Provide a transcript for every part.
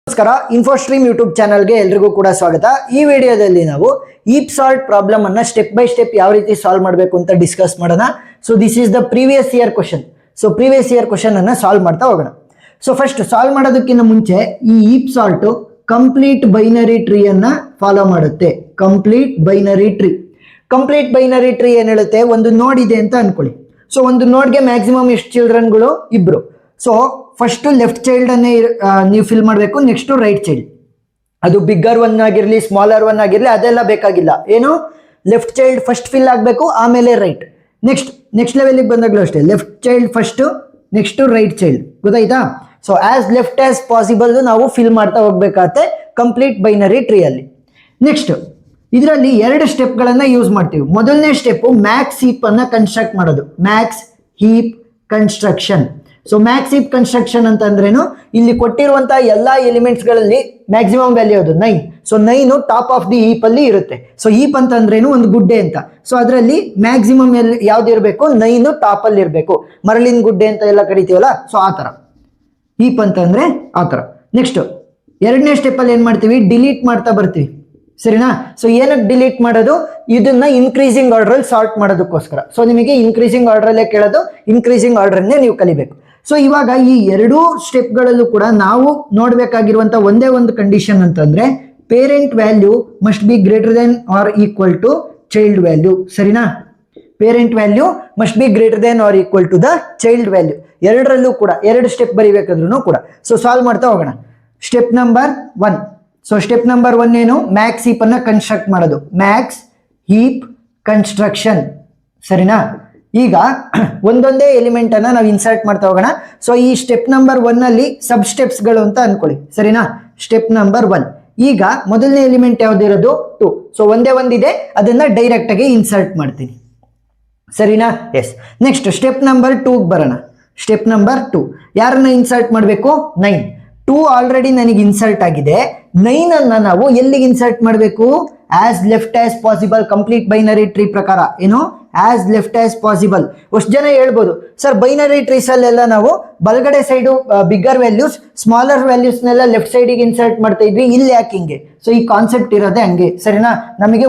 ನಮಸ್ಕಾರ ಇನ್ಫೋಸ್ಟ್ರೀಮ್ ಯೂಟ್ಯೂಬ್ ಚಾನಲ್ಗೆ ಎಲ್ರಿಗೂ ಕೂಡ ಸ್ವಾಗತ. ಈ ವಿಡಿಯೋದಲ್ಲಿ ನಾವು ಈಪ್ ಸಾಲ್ಟ್ ಪ್ರಾಬ್ಲಮ್ ಅನ್ನ ಸ್ಟೆಪ್ ಬೈ ಸ್ಟೆಪ್ ಯಾವ ರೀತಿ ಸಾಲ್ವ್ ಮಾಡಬೇಕು ಅಂತ ಡಿಸ್ಕಸ್ ಮಾಡೋಣ. So this is the previous year question. So previous year question ಅನ್ನ ಸಾಲ್ವ್ ಮಾಡ್ತಾ ಹೋಗೋಣ. ಸೊ ಫಸ್ಟ್ ಸಾಲ್ವ್ ಮಾಡೋದಕ್ಕಿಂತ ಮುಂಚೆ ಈ ಈಪ್ ಸಾಲ್ಟ್ ಕಂಪ್ಲೀಟ್ ಬೈನರಿ ಟ್ರೀ ಅನ್ನ ಫಾಲೋ ಮಾಡುತ್ತೆ. ಕಂಪ್ಲೀಟ್ ಬೈನರಿ ಟ್ರೀ ಏನ್ ಹೇಳುತ್ತೆ, ಒಂದು ನೋಡ್ ಇದೆ ಅಂತ ಅನ್ಕೊಳ್ಳಿ. ಸೊ ಒಂದು ನೋಡ್ಗೆ ಮ್ಯಾಕ್ಸಿಮಮ್ ಎಷ್ಟು ಚಿಲ್ಡ್ರನ್ಗಳು? ಇಬ್ರು. ಸೊ ಫಸ್ಟ್ ಲೆಫ್ಟ್ ಚೈಲ್ಡ್ ಅನ್ನೇ ನೀವು ಫಿಲ್ ಮಾಡಬೇಕು, ನೆಕ್ಸ್ಟ್ ರೈಟ್ ಚೈಲ್ಡ್. ಅದು ಬಿಗ್ಗರ್ ಒನ್ ಆಗಿರ್ಲಿ ಸ್ಮಾಲರ್ ಒನ್ ಆಗಿರ್ಲಿ ಅದೆಲ್ಲ ಬೇಕಾಗಿಲ್ಲ. ಏನು, ಲೆಫ್ಟ್ ಚೈಲ್ಡ್ ಫಸ್ಟ್ ಫಿಲ್ ಆಗಬೇಕು, ಆಮೇಲೆ ರೈಟ್. ನೆಕ್ಸ್ಟ್ ಲೆವೆಲ್ಗೆ ಬಂದಾಗಲೂ ಅಷ್ಟೇ, left child first, next right child. ಗೊತ್ತಾಯ್ತಾ? So as left as possible ನಾವು ಫಿಲ್ ಮಾಡ್ತಾ ಹೋಗ್ಬೇಕಾಗತ್ತೆ ಕಂಪ್ಲೀಟ್ ಬೈನರಿ ಟ್ರೀ ಅಲ್ಲಿ. ನೆಕ್ಸ್ಟ್ ಇದರಲ್ಲಿ ಎರಡು ಸ್ಟೆಪ್ಗಳನ್ನು ಯೂಸ್ ಮಾಡ್ತೀವಿ. ಮೊದಲನೇ ಸ್ಟೆಪ್ ಮ್ಯಾಕ್ಸ್ ಹೀಪ್ ಅನ್ನ ಕನ್ಸ್ಟ್ರಕ್ಟ್ ಮಾಡೋದು. Max heap construction. So max heap construction ಅಂತಂದ್ರೇನು, ಇಲ್ಲಿ ಕೊಟ್ಟಿರುವಂತಹ ಎಲ್ಲಾ ಎಲಿಮೆಂಟ್ಸ್ ಗಳಲ್ಲಿ ಮ್ಯಾಕ್ಸಿಮಮ್ ವ್ಯಾಲ್ಯೂ ಅದು 9. So 9 top of the heap ಅಲ್ಲಿ ಇರುತ್ತೆ. ಸೊ ಹೀಪ್ ಅಂತಂದ್ರೇನು, ಒಂದು ಗುಡ್ಡೆ ಅಂತ. ಸೊ ಅದರಲ್ಲಿ ಮ್ಯಾಕ್ಸಿಮಮ್ ಯಾವ್ದು ಇರಬೇಕು? 9 ಟಾಪ್ ಅಲ್ಲಿ ಇರಬೇಕು. ಮರಳಿನ ಗುಡ್ಡೆ ಅಂತ ಎಲ್ಲ ಕರಿತೀವಲ್ಲ, ಸೊ ಆ ತರ ಹೀಪ್ ಅಂತಂದ್ರೆ ಆ ತರ. ನೆಕ್ಸ್ಟ್ ಎರಡನೇ ಸ್ಟೆಪ್ ಅಲ್ಲಿ ಏನ್ ಮಾಡ್ತೀವಿ, ಡಿಲೀಟ್ ಮಾಡ್ತಾ ಬರ್ತೀವಿ. ಸರಿನಾ? ಸೊ ಏನಕ್ಕೆ ಡಿಲೀಟ್ ಮಾಡೋದು? ಇದನ್ನ ಇನ್ಕ್ರೀಸಿಂಗ್ ಆರ್ಡರ್ ಅಲ್ಲಿ ಸಾರ್ಟ್ ಮಾಡೋದಕ್ಕೋಸ್ಕರ. ಸೊ ನಿಮಗೆ ಇನ್ಕ್ರೀಸಿಂಗ್ ಆರ್ಡರ್ ಅಲ್ಲೇ ಕೇಳೋದು, ಇನ್ಕ್ರೀಸಿಂಗ್ ಆರ್ಡರ್ ಅನ್ನೇ ನೀವು ಕಲಿಬೇಕು. ಸೊ ಇವಾಗ ಈ ಎರಡೂ ಸ್ಟೆಪ್ಗಳಲ್ಲೂ ಕೂಡ ನಾವು ನೋಡ್ಬೇಕಾಗಿರುವಂತ ಒಂದೇ ಒಂದು ಕಂಡೀಷನ್ ಅಂತಂದ್ರೆ, parent value must be greater than or equal to child value. ಸರಿನಾ? Parent value must be greater than or equal to the child value. ಎರಡರಲ್ಲೂ ಕೂಡ ಎರಡು ಸ್ಟೆಪ್ ಬರಿಬೇಕಾದ್ರೂ ಕೂಡ. ಸೊ ಸಾಲ್ವ್ ಮಾಡ್ತಾ ಹೋಗೋಣ. Step number 1. So step number 1 ಏನು? Max heap ಅನ್ನ construct ಮಾಡೋದು. Max heap construction. ಸರಿನಾ? ಈಗ ಒಂದೊಂದೇ ಎಲಿಮೆಂಟ್ ಅನ್ನ ನಾವು ಇನ್ಸರ್ಟ್ ಮಾಡ್ತಾ ಹೋಗೋಣ. ಸೊ ಈ ಸ್ಟೆಪ್ ನಂಬರ್ 1 ಅಲ್ಲಿ ಸಬ್ ಸ್ಟೆಪ್ಸ್ ಗಳು ಅಂತ ಅನ್ಕೊಳ್ಳಿ. ಸರಿನಾ? Step number 1. ಈಗ ಮೊದಲನೇ ಎಲಿಮೆಂಟ್ ಯಾವ್ದಿರೋದು? 2. ಸೊ ಒಂದೇ ಒಂದಿದೆ, ಅದನ್ನ ಡೈರೆಕ್ಟ್ ಆಗಿ ಇನ್ಸರ್ಟ್ ಮಾಡ್ತೀನಿ. ಸರಿನಾ? ಎಸ್. ನೆಕ್ಸ್ಟ್ ಸ್ಟೆಪ್ ನಂಬರ್ 2 ಬರೋಣ. ಸ್ಟೆಪ್ ನಂಬರ್ 2 ಯಾರನ್ನ ಇನ್ಸರ್ಟ್ ಮಾಡಬೇಕು? 9. 2 ಆಲ್ರೆಡಿ ನನಗೆ ಇನ್ಸರ್ಟ್ ಆಗಿದೆ. 9 ಅನ್ನ ನಾವು ಎಲ್ಲಿಗೆ ಇನ್ಸರ್ಟ್ ಮಾಡಬೇಕು? As left as possible. Complete binary tree ಪ್ರಕಾರ ಏನು? As left as possible. ಎಷ್ಟು ಜನ ಹೇಳ್ಬೋದು, ಸರ್ ಬೈನರಿ ಟ್ರೀಸ್ ಅಲ್ಲೆಲ್ಲ ನಾವು ಬಲಗಡೆ ಸೈಡು ಬಿಗ್ಗರ್ ವ್ಯಾಲ್ಯೂಸ್ ಸ್ಮಾಲರ್ ವ್ಯಾಲ್ಯೂಸ್ನೆಲ್ಲ ಲೆಫ್ಟ್ ಸೈಡಿಗೆ ಇನ್ಸರ್ಟ್ ಮಾಡ್ತಾ ಇದ್ವಿ, ಇಲ್ಲಿ ಯಾಕೆ ಹಿಂಗೆ? ಸೊ ಈ ಕಾನ್ಸೆಪ್ಟ್ ಇರೋದೇ ಹಂಗೆ. ಸರಿನಾ? ನಮಗೆ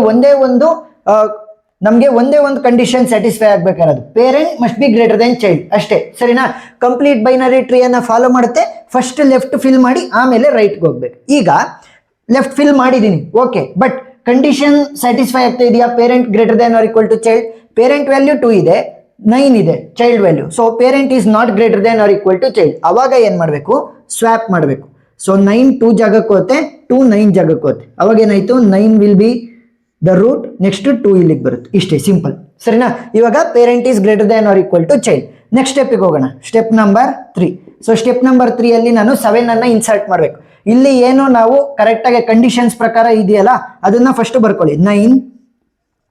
ಒಂದೇ ಒಂದು ಕಂಡೀಷನ್ ಸ್ಯಾಟಿಸ್ಫೈ ಆಗ್ಬೇಕಾಗಿರೋದು, parent must be greater than child ಅಷ್ಟೇ. ಸರಿನಾ? ಕಂಪ್ಲೀಟ್ ಬೈನರಿ ಟ್ರೀ ಅನ್ನ ಫಾಲೋ ಮಾಡುತ್ತೆ. ಫಸ್ಟ್ ಲೆಫ್ಟ್ ಫಿಲ್ ಮಾಡಿ ಆಮೇಲೆ ರೈಟ್ಗೆ ಹೋಗ್ಬೇಕು. ಈಗ ಲೆಫ್ಟ್ ಫಿಲ್ ಮಾಡಿದೀನಿ, ಓಕೆ, ಬಟ್ ಕಂಡೀಷನ್ ಸ್ಯಾಟಿಸ್ಫೈ ಆಗ್ತಾ ಇದೆಯಾ? Parent greater than or equal to child. Parent value 2 ಇದೆ, 9 ಇದೆ child value. So parent is not greater than or equal to child. ಅವಾಗ ಏನ್ ಮಾಡಬೇಕು? ಸ್ವ್ಯಾಪ್ ಮಾಡಬೇಕು. ಸೊ 9 2 ಜಾಗಕ್ಕೆ ಹೋಗುತ್ತೆ, 2 9 ಜಾಗಕ್ಕೆ ಹೋಗುತ್ತೆ. ಅವಾಗ ಏನಾಯ್ತು? 9 will be the root, next 2 ಇಲ್ಲಿಗೆ ಬರುತ್ತೆ. ಇಷ್ಟೇ, ಸಿಂಪಲ್. ಸರಿನಾ? ಇವಾಗ parent is greater than or equal to child. Next ಸ್ಟೆಪ್ಗೆ ಹೋಗೋಣ. Step number 3. So step number 3 ಅಲ್ಲಿ ನಾನು 7 ಅನ್ನ ಇನ್ಸರ್ಟ್ ಮಾಡಬೇಕು. ಇಲ್ಲಿ ಏನು ನಾವು ಕರೆಕ್ಟ್ ಆಗಿ ಕಂಡೀಷನ್ಸ್ ಪ್ರಕಾರ ಇದೆಯಲ್ಲ ಅದನ್ನ ಫಸ್ಟ್ ಬರ್ಕೊಳ್ಳಿ. 9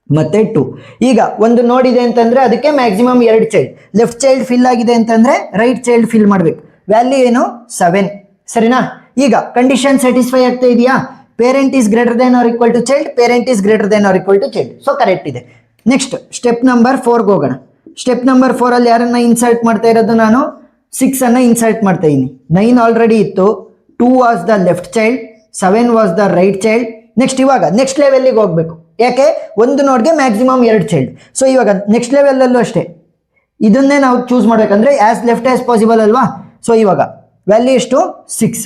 ಮತ್ತೆ 2. ಈಗ ಒಂದು ನೋಡ್ ಇದೆ ಅಂತಂದ್ರೆ ಅದಕ್ಕೆ maximum 2 child. Left child fill ಆಗಿದೆ ಅಂತಂದ್ರೆ ರೈಟ್ ಚೈಲ್ಡ್ ಫಿಲ್ ಮಾಡಬೇಕು. ವ್ಯಾಲ್ಯೂ ಏನು? 7. ಸರಿನಾ? ಈಗ ಕಂಡೀಷನ್ ಸ್ಯಾಟಿಸ್ಫೈ ಆಗ್ತಾ ಇದೆಯಾ? Parent is greater than or equal to child, parent is greater than or equal to child. So correct ಇದೆ. ನೆಕ್ಸ್ಟ್ ಸ್ಟೆಪ್ ನಂಬರ್ 4 ಹೋಗೋಣ. ಸ್ಟೆಪ್ ನಂಬರ್ 4 ಅಲ್ಲಿ ಯಾರನ್ನ ಇನ್ಸರ್ಟ್ ಮಾಡ್ತಾ ಇರೋದು? ನಾನು 6 ಅನ್ನ ಇನ್ಸರ್ಟ್ ಮಾಡ್ತಾ ಇದ್ದೀನಿ. 9 ಆಲ್ರೆಡಿ ಇತ್ತು, 2 was the left child, 7 was the right child. Next ಇವಾಗ ನೆಕ್ಸ್ಟ್ ಲೆವೆಲ್ಗೆ ಹೋಗ್ಬೇಕು. ಯಾಕೆ? ಒಂದು ನೋಡ್ಗೆ ಮ್ಯಾಕ್ಸಿಮಮ್ 2 ಚೈಲ್ಡ್. ಸೊ ಇವಾಗ ನೆಕ್ಸ್ಟ್ ಲೆವೆಲ್ ಅಲ್ಲೂ ಅಷ್ಟೇ ಇದನ್ನೇ ನಾವು ಚೂಸ್ ಮಾಡ್ಬೇಕಂದ್ರೆ ಆಸ್ ಲೆಫ್ಟ್ ಆಸ್ ಪಾಸಿಬಲ್ ಅಲ್ವಾ? ಸೊ ಇವಾಗ ವ್ಯಾಲ್ಯೂ ಎಷ್ಟು? 6.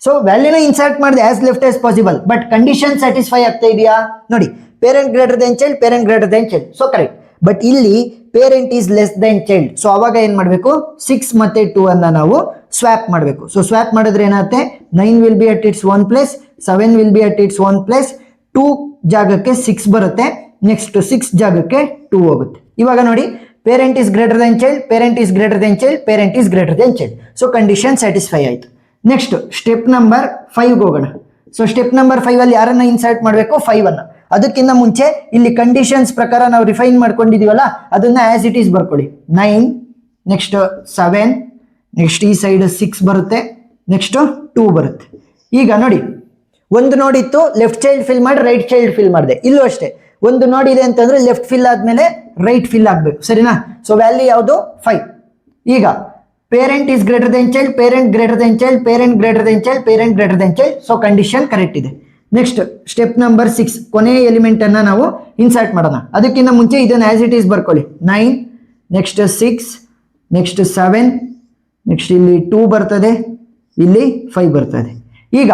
ಸೊ ವ್ಯಾಲ್ಯೂನ ಇನ್ಸರ್ಟ್ ಮಾಡಿದೆ as left as possible, but condition satisfy ಆಗ್ತಾ ಇದೆಯಾ? ನೋಡಿ, parent greater than child, parent greater than child. So correct. But ಇಲ್ಲಿ parent is less then child. So ಅವಾಗ ಏನ್ ಮಾಡಬೇಕು? 6 ಮತ್ತೆ 2 ಅನ್ನ ನಾವು ಸ್ವ್ಯಾಪ್ ಮಾಡಬೇಕು. ಸೊ ಸ್ವ್ಯಾಪ್ ಮಾಡಿದ್ರೆ ಏನಾಗುತ್ತೆ? 9 will be at it's 1 place, 7 will be at it's 1 place, 2 ಜಾಗಕ್ಕೆ 6 ಬರುತ್ತೆ, ನೆಕ್ಸ್ಟ್ 6 ಜಾಗಕ್ಕೆ 2 ಹೋಗುತ್ತೆ. ಇವಾಗ ನೋಡಿ, parent is greater than child, parent is greater than child, parent is greater than child. So condition satisfy ಆಯಿತು. Next step number 5 ಹೋಗೋಣ. So step number 5 ಅಲ್ಲಿ ಯಾರನ್ನ ಇನ್ಸರ್ಟ್ ಮಾಡಬೇಕು? 5 ಅನ್ನ. ಅದಕ್ಕಿಂತ ಮುಂಚೆ ಇಲ್ಲಿ ಕಂಡೀಷನ್ಸ್ ಪ್ರಕಾರ ನಾವು ರಿಫೈನ್ ಮಾಡ್ಕೊಂಡಿದೀವಲ್ಲ ಅದನ್ನ ಆಸ್ ಇಟ್ ಈಸ್ ಬರ್ಕೊಳ್ಳಿ. 9, ನೆಕ್ಸ್ಟ್ 7, ನೆಕ್ಸ್ಟ್ ಈ ಸೈಡ್ 6 ಬರುತ್ತೆ, ನೆಕ್ಸ್ಟ್ 2 ಬರುತ್ತೆ. ಈಗ ನೋಡಿ, ಒಂದು ನೋಡ್ ಇತ್ತು, ಲೆಫ್ಟ್ ಚೈಲ್ಡ್ ಫಿಲ್ ಮಾಡಿ ರೈಟ್ ಚೈಲ್ಡ್ ಫಿಲ್ ಮಾಡಿದೆ. ಇಲ್ಲೂ ಅಷ್ಟೇ, ಒಂದು ನೋಡ್ ಇದೆ ಅಂತಂದ್ರೆ ಲೆಫ್ಟ್ ಫಿಲ್ ಆದ್ಮೇಲೆ ರೈಟ್ ಫಿಲ್ ಆಗ್ಬೇಕು. ಸರಿನಾ? ಸೊ ವ್ಯಾಲ್ಯೂ ಯಾವುದು? 5. ಈಗ parent is greater than child, parent greater than child, parent greater than child, parent greater than child. So condition correct ಇದೆ. ನೆಕ್ಸ್ಟ್ ಸ್ಟೆಪ್ ನಂಬರ್ 6, ಕೊನೆಯ ಎಲಿಮೆಂಟ್ ಅನ್ನ ನಾವು ಇನ್ಸರ್ಟ್ ಮಾಡೋಣ. ಅದಕ್ಕಿಂತ ಮುಂಚೆ ಇದನ್ನ ಆಸ್ ಇಟ್ ಈಸ್ ಬರ್ಕೊಳ್ಳಿ. 9, ನೆಕ್ಸ್ಟ್ 6, ನೆಕ್ಸ್ಟ್ 7, ನೆಕ್ಸ್ಟ್ ಇಲ್ಲಿ 2 ಬರ್ತದೆ, ಇಲ್ಲಿ 5 ಬರ್ತದೆ. ಈಗ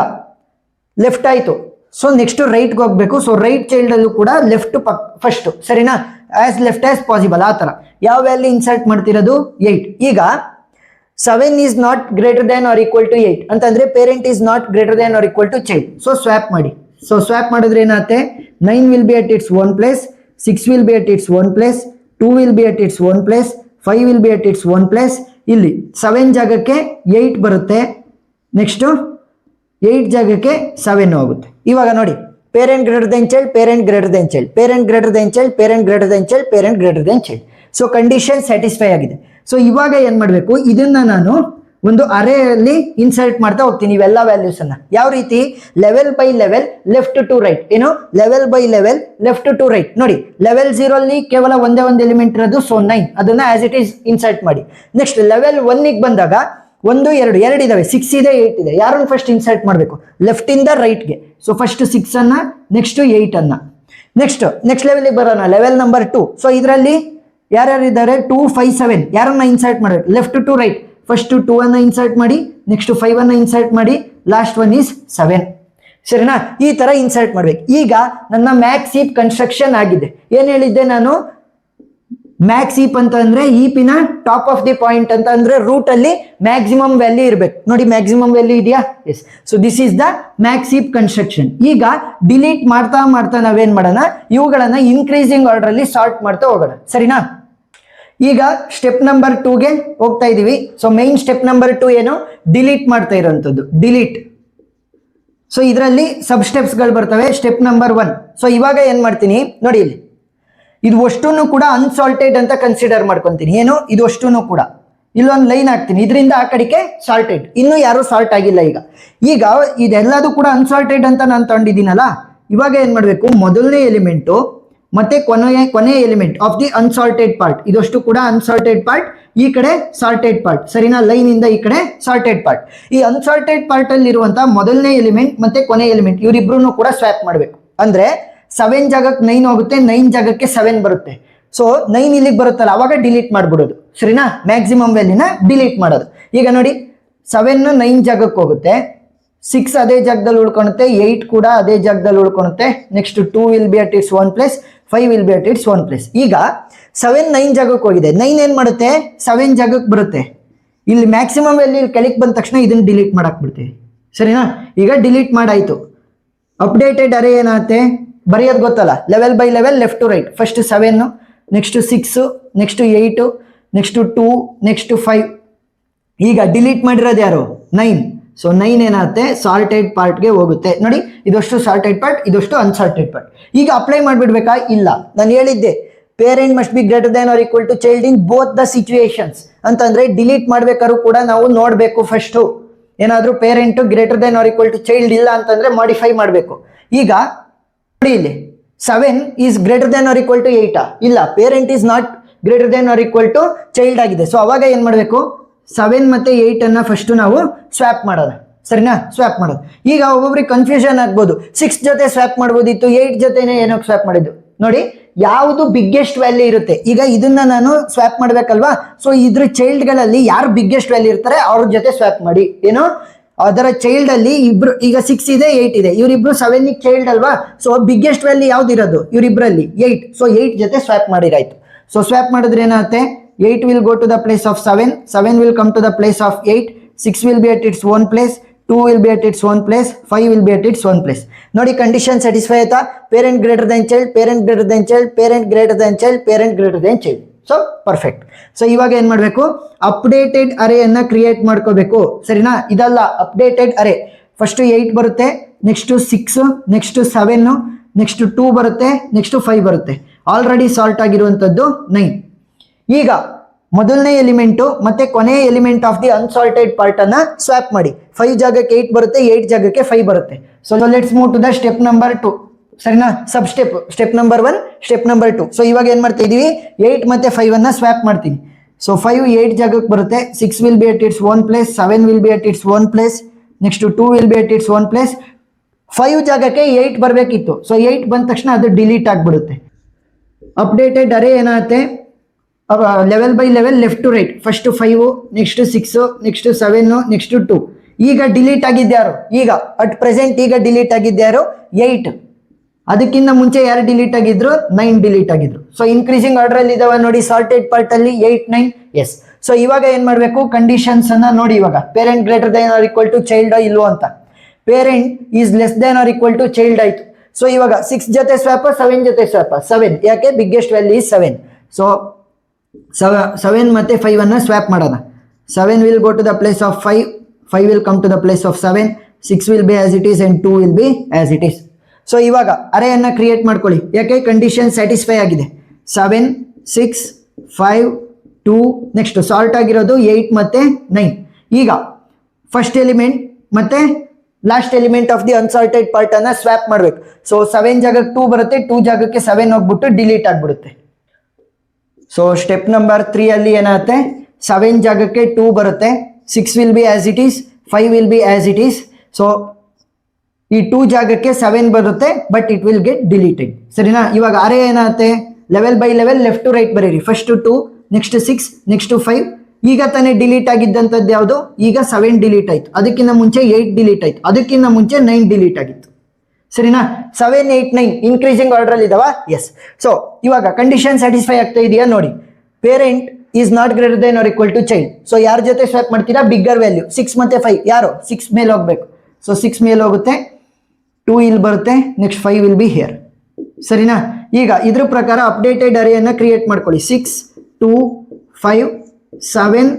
ಲೆಫ್ಟ್ ಆಯ್ತು. ಸೊ ನೆಕ್ಸ್ಟ್ ರೈಟ್ಗೆ ಹೋಗ್ಬೇಕು. ಸೊ ರೈಟ್ ಚೈಲ್ಡ್ ಅಲ್ಲೂ ಕೂಡ ಲೆಫ್ಟ್ ಫಸ್ಟ್, ಸರಿನಾ? ಆಸ್ ಲೆಫ್ಟ್ ಆಸ್ ಪಾಸಿಬಲ್ ಆ ಥರ. ಯಾವ ವ್ಯಾಲ್ಯೂ ಇನ್ಸರ್ಟ್ ಮಾಡ್ತಿರೋದು? 8. ಈಗ 7 is not greater than or equal to 8 ಅಂತಂದ್ರೆ parent is not greater than or equal to child. So swap ಮಾಡಿ. ಸೊ ಸ್ವ್ಯಾಪ್ ಮಾಡಿದ್ರೆ ಏನಾಗುತ್ತೆ? 9 will be at its own place, 6 will be at its own place, 2 will be at its own place, 5 will be at its own place. ಇಲ್ಲಿ 7 ಜಾಗಕ್ಕೆ 8 ಬರುತ್ತೆ, next 8 ಜಾಗಕ್ಕೆ 7 ಹೋಗುತ್ತೆ. ಇವಾಗ ನೋಡಿ, parent greater than child, parent greater than child, parent greater than child, parent greater than child, parent greater than child. So condition satisfy ಆಗಿದೆ. So ಇವಾಗ ಏನ್ ಮಾಡಬೇಕು? ಇದನ್ನ ನಾನು ಒಂದು ಅರೇ ಅಲ್ಲಿ ಇನ್ಸರ್ಟ್ ಮಾಡ್ತಾ ಹೋಗ್ತೀನಿ ಇವೆಲ್ಲ ವ್ಯಾಲ್ಯೂಸ್ ಅನ್ನ. ಯಾವ ರೀತಿ? Level by level, left to right. ಏನು? Level by level, left to right. ನೋಡಿ, ಲೆವೆಲ್ 0 ಅಲ್ಲಿ ಕೇವಲ ಒಂದೇ ಒಂದು ಎಲಿಮೆಂಟ್ ಇರೋದು, ಸೊ 9, ಅದನ್ನ ಆಸ್ ಇಟ್ ಈಸ್ ಇನ್ಸರ್ಟ್ ಮಾಡಿ. ನೆಕ್ಸ್ಟ್ ಲೆವೆಲ್ 1 ಬಂದಾಗ 1, 2 ಇದಾವೆ, 6 ಇದೆ, 8 ಇದೆ. ಯಾರನ್ನು ಫಸ್ಟ್ ಇನ್ಸರ್ಟ್ ಮಾಡಬೇಕು? ಲೆಫ್ಟ್ ಇಂದ ರೈಟ್ಗೆ. ಸೊ ಫಸ್ಟ್ 6 ಅನ್ನ, ನೆಕ್ಸ್ಟ್ 8 ಅನ್ನ. ನೆಕ್ಸ್ಟ್ ಲೆವೆಲ್ಗೆ ಬರೋಣ, ಲೆವೆಲ್ ನಂಬರ್ 2. ಸೊ ಇದರಲ್ಲಿ ಯಾರ್ಯಾರು ಇದ್ದಾರೆ? 2, 5, 7 ಯಾರನ್ನ ಇನ್ಸರ್ಟ್ ಮಾಡಬೇಕು? Left to right. ಫಸ್ಟ್ 2 ಅನ್ನ ಇನ್ಸರ್ಟ್ ಮಾಡಿ, ನೆಕ್ಸ್ಟ್ 5 ಅನ್ನ ಇನ್ಸರ್ಟ್ ಮಾಡಿ, ಲಾಸ್ಟ್ ಒನ್ ಈಸ್ 7. ಸರಿನಾ? ಈ ತರ ಇನ್ಸರ್ಟ್ ಮಾಡ್ಬೇಕು. ಈಗ ನನ್ನ ಮ್ಯಾಕ್ಸ್ ಹೀಪ್ ಕನ್ಸ್ಟ್ರಕ್ಷನ್ ಆಗಿದೆ. ಏನ್ ಹೇಳಿದ್ದೆ ನಾನು? ಮ್ಯಾಕ್ಸ್ ಹೀಪ್ ಅಂತ ಅಂದ್ರೆ ಹೀಪಿನ ಟಾಪ್ ಆಫ್ ದಿ ಪಾಯಿಂಟ್ ಅಂತ ಅಂದ್ರೆ ರೂಟ್ ಅಲ್ಲಿ ಮ್ಯಾಕ್ಸಿಮಮ್ ವ್ಯಾಲ್ಯೂ ಇರಬೇಕು. ನೋಡಿ, ಮ್ಯಾಕ್ಸಿಮಮ್ ವ್ಯಾಲ್ಯೂ ಇದೆಯಾ? Yes. So this is the max heap construction. ಈಗ ಡಿಲೀಟ್ ಮಾಡ್ತಾ ನಾವೇನ್ ಮಾಡೋಣ? ಇವುಗಳನ್ನ ಇನ್ಕ್ರೀಸಿಂಗ್ ಆರ್ಡರ್ ಅಲ್ಲಿ ಸಾರ್ಟ್ ಮಾಡ್ತಾ ಹೋಗೋಣ. ಸರಿನಾ? ಈಗ ಸ್ಟೆಪ್ ನಂಬರ್ 2ಗೆ ಹೋಗ್ತಾ ಇದೀವಿ. ಸೊ ಮೈನ್ ಸ್ಟೆಪ್ ನಂಬರ್ 2 ಏನು? ಡಿಲೀಟ್ ಮಾಡ್ತಾ ಇರೋಂಥದ್ದು, ಡಿಲೀಟ್. ಸೊ ಇದರಲ್ಲಿ ಸಬ್ ಸ್ಟೆಪ್ಸ್ಗಳು ಬರ್ತವೆ. Step number 1. ಸೊ ಇವಾಗ ಏನ್ ಮಾಡ್ತೀನಿ ನೋಡಿ, ಇಲ್ಲಿ ಇದು ಅಷ್ಟನ್ನು ಕೂಡ ಅನ್ಸಾಲ್ಟೆಡ್ ಅಂತ ಕನ್ಸಿಡರ್ ಮಾಡ್ಕೊಂತೀನಿ. ಏನು? ಇದು ಅಷ್ಟನ್ನು ಕೂಡ ಇಲ್ಲೊಂದು ಲೈನ್ ಹಾಕ್ತೀನಿ, ಇದರಿಂದ ಆ ಕಡೆಗೆ ಸಾಲ್ಟೆಡ್. ಇನ್ನೂ ಯಾರು ಸಾಲ್ಟ್ ಆಗಿಲ್ಲ. ಈಗ ಇದೆಲ್ಲದೂ ಕೂಡ ಅನ್ಸಾಲ್ಟೆಡ್ ಅಂತ ನಾನು ತಗೊಂಡಿದ್ದೀನಲ್ಲ. ಇವಾಗ ಏನ್ ಮಾಡಬೇಕು? ಮೊದಲನೇ ಎಲಿಮೆಂಟು ಮತ್ತೆ ಕೊನೆಯ element of the unsorted part, ಇದಷ್ಟು ಕೂಡ ಅನ್ಸಾಲ್ಟೆಡ್ ಪಾರ್ಟ್, ಈ ಕಡೆ ಸಾಲ್ಟೆಡ್ ಪಾರ್ಟ್. ಸರಿನಾ? ಲೈನ್ ಇಂದ ಈ ಕಡೆ ಸಾಲ್ಟೆಡ್ ಪಾರ್ಟ್. ಈ ಅನ್ಸಾಲ್ಟೆಡ್ ಪಾರ್ಟ್ ಅಲ್ಲಿ ಇರುವಂತಹ ಮೊದಲನೇ ಎಲಿಮೆಂಟ್ ಮತ್ತೆ ಕೊನೆ ಎಲಿಮೆಂಟ್ ಇವರಿಬ್ರು ಕೂಡ ಸ್ವ್ಯಾಪ್ ಮಾಡಬೇಕು. ಅಂದ್ರೆ 7 ಜಾಗಕ್ಕೆ 9 ಹೋಗುತ್ತೆ, 9 ಜಾಗಕ್ಕೆ 7 ಬರುತ್ತೆ. ಸೊ 9 ಇಲ್ಲಿಗೆ ಬರುತ್ತಲ್ಲ, ಅವಾಗ ಡಿಲೀಟ್ ಮಾಡ್ಬಿಡೋದು. ಸರಿನಾ? ಮ್ಯಾಕ್ಸಿಮಮ್ ವ್ಯಾಲ್ಯೂನ ಡಿಲೀಟ್ ಮಾಡೋದು. ಈಗ ನೋಡಿ, 7 9 ಜಾಗಕ್ಕೆ ಹೋಗುತ್ತೆ, 6 ಅದೇ ಜಾಗದಲ್ಲಿ ಉಳ್ಕೊಳುತ್ತೆ, 8 ಕೂಡ ಅದೇ ಜಾಗದಲ್ಲಿ ಉಳ್ಕೊಳುತ್ತೆ. Next 2 will be at its own place, 5 will be at its own place. ಈಗ 7 9 ಜಾಗಕ್ಕೆ ಹೋಗಿದೆ, 9 ಏನ್ ಮಾಡುತ್ತೆ? 7 ಜಾಗಕ್ಕೆ ಬರುತ್ತೆ. ಇಲ್ಲಿ ಮ್ಯಾಕ್ಸಿಮಮ್ ವ್ಯಾಲ್ಯೂ ಇಲ್ಲಿ ಕೆಳಗೆ ಬಂದ ತಕ್ಷಣ ಇದನ್ನ ಡಿಲೀಟ್ ಮಾಡಕ್ ಬಿಡ್ತೀವಿ. ಸರಿನಾ? ಈಗ ಡಿಲೀಟ್ ಮಾಡಾಯ್ತು. ಅಪ್ಡೇಟೆಡ್ ಅರೇ ಏನಾಗುತ್ತೆ? ಬರೆಯೋದು ಗೊತ್ತಲ್ಲ, level by level, left to right. First 7, next 6, next 8, next 2, next 5. ಈಗ ಡಿಲೀಟ್ ಮಾಡಿರೋದು ಯಾರು? 9. ಸೊ 9 ಏನಾಗುತ್ತೆ? ಸಾಲ್ಟೆಡ್ ಪಾರ್ಟ್ಗೆ ಹೋಗುತ್ತೆ. ನೋಡಿ, ಇದಷ್ಟು ಸಾಲ್ಟೆಡ್ ಪಾರ್ಟ್, ಇದಷ್ಟು ಅನ್ಸಾಲ್ಟೆಡ್ ಪಾರ್ಟ್. ಈಗ ಅಪ್ಲೈ ಮಾಡಿಬಿಡ್ಬೇಕಾ? ಇಲ್ಲ. ನಾನು ಹೇಳಿದ್ದೆ parent must be greater than or equal to child in both the situations ಅಂತಂದ್ರೆ ಡಿಲೀಟ್ ಮಾಡ್ಬೇಕಾದ್ರೂ ಕೂಡ ನಾವು ನೋಡಬೇಕು. ಫಸ್ಟು ಏನಾದರೂ parent greater than or equal to child ಇಲ್ಲ ಅಂತಂದ್ರೆ ಮಾಡಿಫೈ ಮಾಡಬೇಕು. ಈಗ ನೋಡಿ, ಇಲ್ಲಿ 7 is greater than or equal to 8 ಇಲ್ಲ, parent is not greater than or equal to child ಆಗಿದೆ. ಸೊ ಅವಾಗ ಏನ್ ಮಾಡಬೇಕು? 7 ಮತ್ತೆ 8 ಅನ್ನ ಫಸ್ಟ್ ನಾವು ಸ್ವ್ಯಾಪ್ ಮಾಡೋಣ. ಸರಿನಾ? ಸ್ವ್ಯಾಪ್ ಮಾಡೋದು. ಈಗ ಒಬ್ಬೊಬ್ರಿಗೆ ಕನ್ಫ್ಯೂಷನ್ ಆಗ್ಬೋದು, 6 ಜೊತೆ ಸ್ವ್ಯಾಪ್ ಮಾಡ್ಬೋದಿತ್ತು, 8 ಜೊತೆನೆ ಏನಕ್ಕೆ ಸ್ವ್ಯಾಪ್ ಮಾಡಿದ್ದು? ನೋಡಿ, ಯಾವುದು ಬಿಗ್ಗೆಸ್ಟ್ ವ್ಯಾಲ್ಯೂ ಇರುತ್ತೆ. ಈಗ ಇದನ್ನ ನಾನು ಸ್ವ್ಯಾಪ್ ಮಾಡ್ಬೇಕಲ್ವಾ? ಸೊ ಇದ್ರ ಚೈಲ್ಡ್ಗಳಲ್ಲಿ ಯಾರು ಬಿಗ್ಗೆಸ್ಟ್ ವ್ಯಾಲ್ಯೂ ಇರ್ತಾರೆ ಅವ್ರ ಜೊತೆ ಸ್ವ್ಯಾಪ್ ಮಾಡಿ. ಏನು? ಅದರ ಚೈಲ್ಡ್ ಅಲ್ಲಿ ಇಬ್ರು, ಈಗ 6 ಇದೆ, 8 ಇದೆ, ಇವರಿಬ್ರು 7 ಚೈಲ್ಡ್ ಅಲ್ವಾ? ಸೊ ಬಿಗ್ಗೆಸ್ಟ್ ವ್ಯಾಲ್ಯೂ ಯಾವ್ದು ಇರೋದು? ಇವರಿಬ್ರಲ್ಲಿ 8. ಸೊ 8 ಜೊತೆ ಸ್ವ್ಯಾಪ್ ಮಾಡಿರಾಯ್ತು. ಸೊ ಸ್ವ್ಯಾಪ್ ಮಾಡಿದ್ರೆ ಏನಾಗುತ್ತೆ? 8 will go to the place of 7, 7 will come to the place of 8, 6 will be at its own place, 2 will be at its own place, 5 will be at its own place. ನೋಡಿ, condition satisfy ಆಯ್ತಾ? Parent greater than child, parent greater than child, parent greater than child, parent greater than child. So perfect. So ಇವಾಗ ಏನ್ ಮಾಡಬೇಕು? Updated ಅರೇಯನ್ನ create ಮಾಡ್ಕೋಬೇಕು. ಸರಿನಾ? ಇದಲ್ಲ updated ಅರೇ. First 8 ಬರುತ್ತೆ, next 6, next 7, next 2 ಬರುತ್ತೆ, ನೆಕ್ಸ್ಟ್ 5 ಬರುತ್ತೆ. ಆಲ್ರೆಡಿ ಸಾಲ್ಟ್ ಆಗಿರುವಂತದ್ದು 9. ಈಗ ಮೊದಲನೇ ಎಲಿಮೆಂಟು ಮತ್ತೆ ಕೊನೆಯ element of the unsorted part ಅನ್ನ ಸ್ವ್ಯಾಪ್ ಮಾಡಿ. 5 ಜಾಗಕ್ಕೆ 8 ಬರುತ್ತೆ, 8 ಜಾಗಕ್ಕೆ 5 ಬರುತ್ತೆ. So let's move to the step number 2. ಸರಿನಾ? Sub step number 1, step number 2. So ಇವಾಗ ಏನ್ ಮಾಡ್ತಾ ಇದೀವಿ? 8 ಮತ್ತೆ 5 ಅನ್ನ ಸ್ವ್ಯಾಪ್ ಮಾಡ್ತೀನಿ. ಸೊ 5 8 ಜಾಗಕ್ಕೆ ಬರುತ್ತೆ, 6 will be at its own place, 7 will be at its own place, next 2 will be at its own place. 5 ಜಾಗಕ್ಕೆ 8 ಬರಬೇಕಿತ್ತು, ಸೊ 8 ಬಂದ ತಕ್ಷಣ ಅದು ಡಿಲೀಟ್ ಆಗಿಬಿಡುತ್ತೆ. ಅಪ್ಡೇಟೆಡ್ ಅರೇ ಏನಾಗುತ್ತೆ, level by level left to right, first 5, next 6, next 7, next 2. ಈಗ delete ಆಗಿದ್ಯಾರು, ಈಗ ಅಟ್ ಪ್ರೆಸೆಂಟ್ ಈಗ ಡಿಲೀಟ್ ಆಗಿದ್ಯಾರು 8. ಅದಕ್ಕಿಂತ ಮುಂಚೆ ಯಾರು ಡಿಲೀಟ್ ಆಗಿದ್ರು, 9 ಡಿಲೀಟ್ ಆಗಿದ್ರು. ಸೊ ಇನ್ಕ್ರೀಸಿಂಗ್ ಆರ್ಡರ್ ಅಲ್ಲಿ ಇದಾವ ನೋಡಿ ಸಾರ್ಟೆಡ್ ಪಾರ್ಟ್ ಅಲ್ಲಿ 8 9. ಎಸ್. ಸೊ ಇವಾಗ ಏನ್ ಮಾಡ್ಬೇಕು, ಕಂಡೀಷನ್ಸ್ ಅನ್ನ ನೋಡಿ. ಇವಾಗ parent greater than or equal to child ಇಲ್ವೋ ಅಂತ. Parent is less than or equal to child ಆಯ್ತು. ಸೊ ಇವಾಗ 6 ಜೊತೆ ಸ್ವಾಪ್, 7 ಜೊತೆ ಸ್ವಾಪ್. 7 ಯಾಕೆ, ಬಿಗ್ಗೆಸ್ಟ್ ವ್ಯಾಲ್ಯೂ ಇಸ್ 7. ಸೊ 7 ಮತ್ತೆ 5 ಅನ್ನ ಸ್ವಾಪ್ ಮಾಡೋಣ. 7 will go to the place of 5, 5 will come to the place of 7, 6 will be as it is and 2 will be as it is. So ಇವಾಗ ಅರೇಯನ್ನ create ಮಾಡ್ಕೊಳ್ಳಿ, ಯಾಕೆ condition satisfy ಆಗಿದೆ. 7 6 5 2, next salt ಆಗಿರೋದು 8 ಮತ್ತೆ 9. ಈಗ ಫಸ್ಟ್ ಎಲಿಮೆಂಟ್ ಮತ್ತೆ last element of the assorted part ಅನ್ನ ಸ್ವಾಪ್ ಮಾಡ್ಬೇಕು. ಸೊ 7 ಜಾಗಕ್ಕೆ 2 ಬರುತ್ತೆ, 2 ಜಾಗಕ್ಕೆ 7 ಹೋಗ್ಬಿಟ್ಟು ಡಿಲೀಟ್ ಆಗ್ಬಿಡುತ್ತೆ. ಸೊ ಸ್ಟೆಪ್ ನಂಬರ್ 3 ಅಲ್ಲಿ ಏನಾಗುತ್ತೆ, 7 ಜಾಗಕ್ಕೆ 2 ಬರುತ್ತೆ, 6 will be as it is, 5 will be as it is. So ಈ 2 ಜಾಗಕ್ಕೆ 7 ಬರುತ್ತೆ, but it will get deleted. ಸರಿನಾ? ಇವಾಗ ಅರೇ ಏನಾಗುತ್ತೆ, level by level left to right ಬರೀರಿ. First 2, next 6, next 5. ಈಗ ತಾನೇ ಡಿಲೀಟ್ ಆಗಿದ್ದಂಥದ್ದು ಯಾವುದು, ಈಗ 7 ಡಿಲೀಟ್ ಆಯ್ತು, ಅದಕ್ಕಿಂತ ಮುಂಚೆ 8 ಡಿಲೀಟ್ ಆಯ್ತು, ಅದಕ್ಕಿಂತ ಮುಂಚೆ 9 ಡಿಲೀಟ್ ಆಗಿತ್ತು. ಸರಿನಾ? 7 8 9 ಇನ್ಕ್ರೀಸಿಂಗ್ ಆರ್ಡರ್ ಅಲ್ಲಿ ಇದಾವ. ಎಸ್. ಸೊ ಇವಾಗ ಕಂಡೀಷನ್ ಸ್ಯಾಟಿಸ್ಫೈ ಆಗ್ತಾ ಇದೆಯಾ ನೋಡಿ. Parent is not greater than or equal to child. So ಯಾರ ಜೊತೆ ಸ್ವಾಪ್ ಮಾಡ್ತೀರಾ, ಬಿಗ್ಗರ್ ವ್ಯಾಲ್ಯೂ 6 ಮತ್ತೆ 5. ಯಾರು 6 ಮೇಲೆ ಹೋಗ್ಬೇಕು. ಸೊ 6 ಮೇಲೆ ಹೋಗುತ್ತೆ, 2 ಇಲ್ಲಿ ಬರುತ್ತೆ, ನೆಕ್ಸ್ಟ್ 5 ವಿಲ್ ಬಿ ಹಿಯರ್. ಸರಿನಾ? ಈಗ ಇದ್ರ ಪ್ರಕಾರ ಅಪ್ಡೇಟೆಡ್ ಅರೇಯನ್ನ ಕ್ರಿಯೇಟ್ ಮಾಡ್ಕೊಳ್ಳಿ. 6 2 5 7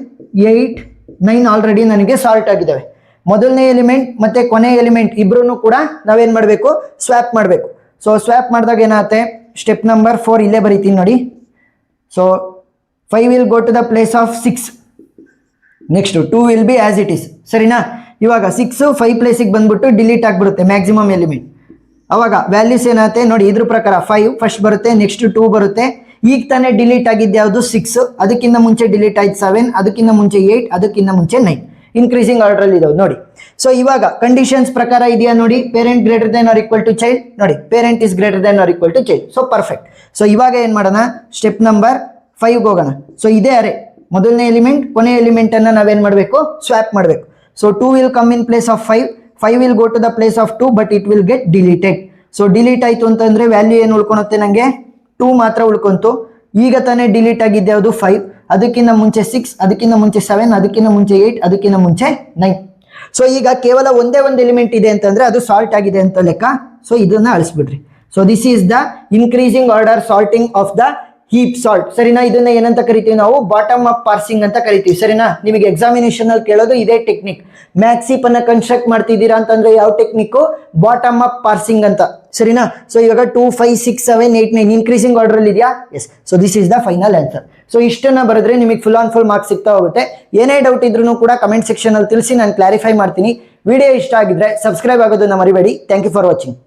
8 9 ಆಲ್ರೆಡಿ ನನಗೆ ಸಾಲ್ಟ್ ಆಗಿದ್ದಾವೆ. ಮೊದಲನೇ ಎಲಿಮೆಂಟ್ ಮತ್ತೆ ಕೊನೆ ಎಲಿಮೆಂಟ್ ಇಬ್ರು ಕೂಡ ನಾವೇನ್ ಮಾಡಬೇಕು, ಸ್ವಾಪ್ ಮಾಡಬೇಕು. ಸೊ ಸ್ವಾಪ್ ಮಾಡಿದಾಗ ಏನಾಗುತ್ತೆ, ಸ್ಟೆಪ್ ನಂಬರ್ 4 ಇಲ್ಲೇ ಬರೀತೀನಿ ನೋಡಿ. So 5 will go to the place of 6, next 2 will be as it is. ಸರಿನಾ? ಇವಾಗ 6 5 ಪ್ಲೇಸಿಗೆ ಬಂದ್ಬಿಟ್ಟು ಡಿಲೀಟ್ ಆಗಿಬಿಡುತ್ತೆ ಮ್ಯಾಕ್ಸಿಮಮ್ ಎಲಿಮೆಂಟ್. ಅವಾಗ ವ್ಯಾಲ್ಯೂಸ್ ಏನಾಗುತ್ತೆ ನೋಡಿ, ಇದ್ರ ಪ್ರಕಾರ 5 ಫಸ್ಟ್ ಬರುತ್ತೆ, ನೆಕ್ಸ್ಟ್ 2 ಬರುತ್ತೆ. ಈಗ ತಾನೇ ಡಿಲೀಟ್ ಆಗಿದ್ದು ಯಾವುದು, 6. ಅದಕ್ಕಿಂತ ಮುಂಚೆ ಡಿಲೀಟ್ ಆಯ್ತು 7, ಅದಕ್ಕಿಂತ ಮುಂಚೆ 8, ಅದಕ್ಕಿಂತ ಮುಂಚೆ 9. ಇನ್ಕ್ರೀಸಿಂಗ್ ಆರ್ಡರ್ ಅಲ್ಲಿ ಇದಾವೆ ನೋಡಿ. ಸೊ ಇವಾಗ ಕಂಡೀಷನ್ಸ್ ಪ್ರಕಾರ ಇದೆಯಾ ನೋಡಿ, parent greater than or equal to child. ನೋಡಿ, parent is greater than or equal to child. So perfect. So ಇವಾಗ ಏನ್ ಮಾಡೋಣ, ಸ್ಟೆಪ್ ನಂಬರ್ 5 ಹೋಗೋಣ. ಸೊ ಇದೇ ಅರೆ ಮೊದಲನೇ ಎಲಿಮೆಂಟ್ ಕೊನೆ ಎಲಿಮೆಂಟ್ ಅನ್ನ ನಾವೇನ್ ಮಾಡಬೇಕು, ಸ್ವಾಪ್ ಮಾಡಬೇಕು. So 2 will come in place of 5, 5 will go to the place of 2, but it will get deleted. So delete ಆಯ್ತು ಅಂತಂದ್ರೆ ವ್ಯಾಲ್ಯೂ ಏನು ಉಳ್ಕೊಳುತ್ತೆ, ನಂಗೆ 2 ಮಾತ್ರ ಉಳ್ಕೊಂತು. ಈಗ ತಾನೇ ಡಿಲೀಟ್ ಆಗಿದ್ದೆ ಯಾವುದು 5, ಅದಕ್ಕಿಂತ ಮುಂಚೆ 6, ಅದಕ್ಕಿಂತ ಮುಂಚೆ 7, ಅದಕ್ಕಿಂತ ಮುಂಚೆ 8, ಅದಕ್ಕಿಂತ ಮುಂಚೆ 9. ಸೊ ಈಗ ಕೇವಲ ಒಂದೇ ಒಂದು ಎಲಿಮೆಂಟ್ ಇದೆ ಅಂತಂದ್ರೆ ಅದು ಸಾಲ್ಟ್ ಆಗಿದೆ ಅಂತ ಲೆಕ್ಕ. ಸೊ ಇದನ್ನ ಅಳಿಸ್ಬಿಡ್ರಿ. So this is the increasing order sorting of the heap sort. ಸರಿನಾ? ಇದನ್ನ ಏನಂತ ಕರಿತೀವಿ ನಾವು, ಬಾಟಮ್ ಅಪ್ ಪಾರ್ಸಿಂಗ್ ಅಂತ ಕರಿತೀವಿ. ಸರಿನಾ? ನಿಮಗೆ ಎಕ್ಸಾಮಿನೇಷನ್ ಅಲ್ಲಿ ಕೇಳೋದು ಇದೇ ಟೆಕ್ನಿಕ್. ಮ್ಯಾಕ್ಸ್ ಹೀಪ್ ಅನ್ನ ಕನ್ಸ್ಟ್ರಕ್ಟ್ ಮಾಡ್ತಿದ್ದೀರಾ ಅಂತಂದ್ರೆ ಯಾವ ಟೆಕ್ನಿಕ್, ಬಾಟಮ್ ಅಪ್ ಪಾರ್ಸಿಂಗ್ ಅಂತ. ಸರಿನಾ? ಸೊ ಇವಾಗ 2 5 6 7 8 9 ಇನ್ಕ್ರೀಸಿಂಗ್ ಆರ್ಡರ್ ಅಲ್ಲಿ ಇದೆಯಾ. Yes. So this is the final answer. So ಇಷ್ಟನ್ನ ಬರೆದ್ರೆ ನಿಮಗೆ ಫುಲ್ ಆನ್ ಫುಲ್ ಮಾರ್ಕ್ಸ್ ಸಿಗ್ತಾ ಹೋಗುತ್ತೆ. ಏನೇ ಡೌಟ್ ಇದ್ರೂ ಕೂಡ ಕಮೆಂಟ್ ಸೆಕ್ಷನ್ ಅಲ್ಲಿ ತಿಳಿಸಿ, ನಾನು ಕ್ಲಾರಿಫೈ ಮಾಡ್ತೀನಿ. ವಿಡಿಯೋ ಇಷ್ಟ ಆಗಿದ್ರೆ ಸಬ್ಸ್ಕ್ರೈಬ್ ಆಗೋದನ್ನ ಮರಿಬೇಡಿ. Thank you for watching.